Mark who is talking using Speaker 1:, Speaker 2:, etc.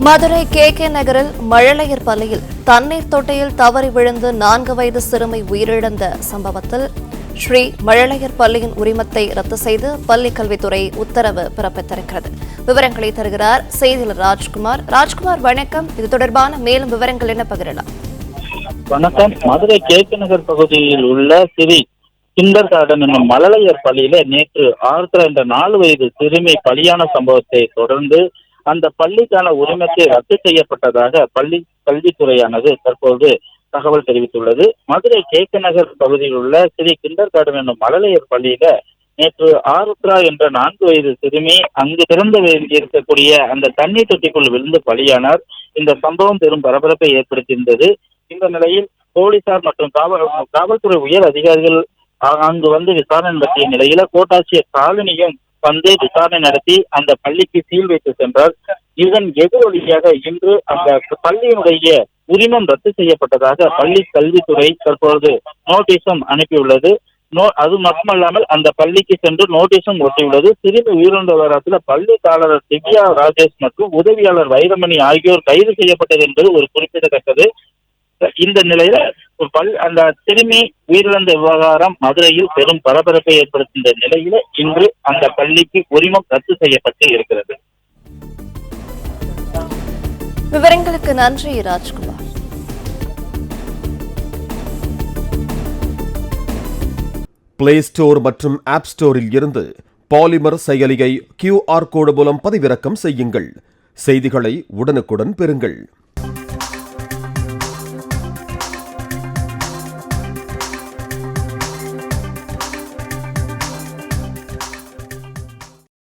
Speaker 1: Madurai K நகரில் மழலையர் பள்ளியில் தண்ணீர் தொட்டியில் தவறி விழுந்து 4 வயது சிறுமி உயிரிழந்த சம்பவத்தில் ஸ்ரீ மழலையர் பள்ளியின் உரிமத்தை ரத்து செய்து பள்ளிக் கல்வித்துறை உத்தரவு பிறப்பித்திருக்கிறது. விவரங்களை தருகிறார் செய்தியாளர் ராஜ்குமார். வணக்கம். இது தொடர்பான மேலும் விவரங்கள் என்ன பகிரலாம்?
Speaker 2: வணக்கம். மதுரை கே நகர் பகுதியில் உள்ள ஸ்ரீ கிண்டர் கார்டன் என்னும் மழலையர் பள்ளியில நேற்று ஆர்த்ரா என்ற 4 வயது சிறுமி பலியான சம்பவத்தை தொடர்ந்து அந்த பள்ளிக்கான உரிமத்தை ரத்து செய்யப்பட்டதாக பள்ளி கல்வித்துறையானது தற்போது தகவல் தெரிவித்துள்ளது. மதுரை கே நகர் பகுதியில் உள்ள ஸ்ரீ கிண்டர் கார்டன் என்னும் மழலையர் பள்ளியில நேற்று ஆருத்ரா என்ற 4 வயது சிறுமி அங்கு திறந்து இருக்கக்கூடிய அந்த தண்ணீர் தொட்டிக்குள் விழுந்து பலியானார். இந்த சம்பவம் பெரும் பரபரப்பை ஏற்படுத்தியிருந்தது. இந்த நிலையில் போலீசார் மற்றும் காவல்துறை உயர் அதிகாரிகள் அங்கு வந்து விசாரணை நடத்திய நிலையில கோட்டாட்சியர் காலனியும் வந்து விசாரணை நடத்தி அந்த பள்ளிக்கு சீல் வைத்து சென்றார். இதன் எதிரொலியாக இன்று அந்த பள்ளியினுடைய உரிமம் ரத்து செய்யப்பட்டதாக பள்ளி கல்வித்துறை தற்போது நோட்டீஸும் அனுப்பியுள்ளது. அது மட்டுமல்லாமல் அந்த பள்ளிக்கு சென்று நோட்டீஸும் ஒட்டியுள்ளது. சிறுமி உயிரிழந்த விவரத்தில் பள்ளி தாளர் திவ்யா ராஜேஷ் மற்றும் உதவியாளர் வைரமணி ஆகியோர் கைது செய்யப்பட்டது என்பது ஒரு குறிப்பிடத்தக்கது. இந்த நிலையில அந்த சிறுமி உயிரிழந்த விவகாரம் மதுரையில் பெரும் பரபரப்பை ஏற்படுத்திய நிலையில இன்று அந்த பள்ளிக்கு உரிமம் ரத்து செய்யப்பட்டு இருக்கிறது.
Speaker 1: விவரங்களுக்கு நன்றி ராஜ்குமார்.
Speaker 3: பிளே ஸ்டோர் மற்றும் ஆப் ஸ்டோரில் இருந்து பாலிமர் செயலியை QR கோடு மூலம் பதிவிறக்கம் செய்யுங்கள். செய்திகளை உடனுக்குடன் பெறுங்கள்.